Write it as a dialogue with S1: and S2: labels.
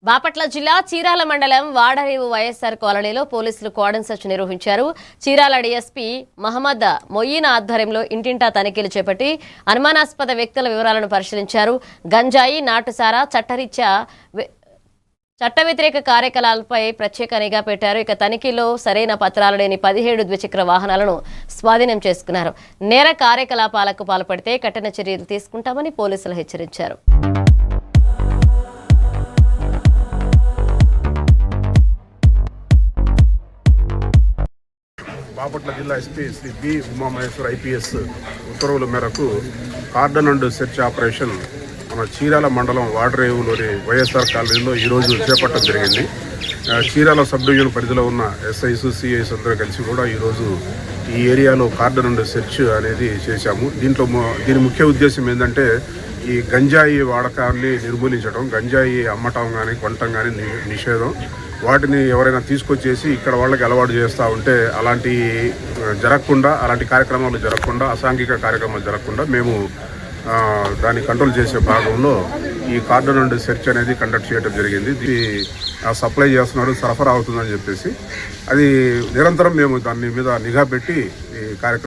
S1: బాపట్ల జిల్లా చీరాల మండలం వాడరేవు వైఎస్ఆర్ కాలనీలో పోలీసులు కార్డన్ సెర్చ్ నిర్వహించారు. చీరాల డీఎస్పీ మహమ్మద్ మొయ్యిన్ ఆధ్వర్యంలో ఇంటింటా తనిఖీలు చేపట్టి అనుమానాస్పద వ్యక్తుల వివరాలను పరిశీలించారు. గంజాయి, నాటుసారా, చట్ట వ్యతిరేక కార్యకలాపాలపై ప్రత్యేక నిఘా పెట్టారు. ఇక తనిఖీలో సరైన పత్రాలు లేని 17 ద్విచక్ర వాహనాలను స్వాధీనం చేసుకున్నారు. నేర కార్యకలాపాలకు పాల్పడితే కఠిన చర్యలు తీసుకుంటామని పోలీసులు హెచ్చరించారు.
S2: బాపట్ల జిల్లా SP Shri B Umamaheswar IPS ఉత్తర్వుల మేరకు కార్డన్ అండ్ సెర్చ్ ఆపరేషన్ మన చీరాల మండలం వాడరేవులోని వైఎస్ఆర్ కాలనీలో ఈరోజు చేపట్టడం జరిగింది. చీరాల సబ్ డివిజన్ పరిధిలో ఉన్న ఎస్ఐస్, సిఐస్ అందరూ కలిసి కూడా ఈరోజు ఈ ఏరియాలో కార్డన్ అండ్ సెర్చ్ అనేది చేశాము. దీని ముఖ్య ఉద్దేశం ఏంటంటే ఈ గంజాయి వాడకాన్ని నిర్మూలించడం, గంజాయి అమ్మటం కానీ కొనటం కానీ నిషేధం. వాటిని ఎవరైనా తీసుకొచ్చేసి ఇక్కడ వాళ్ళకి అలవాటు చేస్తూ ఉంటే అలాంటి కార్యక్రమాలు జరగకుండా, అసాంఘిక కార్యక్రమాలు జరగకుండా మేము దాన్ని కంట్రోల్ చేసే భాగంలో ఈ కార్డన్ అండ్ సెర్చ్ అనేది కండక్ట్ చేయడం జరిగింది. ఇది సప్లై చేస్తున్నాడు, సరఫరా అవుతుందని చెప్పేసి అది నిరంతరం మేము దాని మీద నిఘా పెట్టి ఈ కార్యక్రమం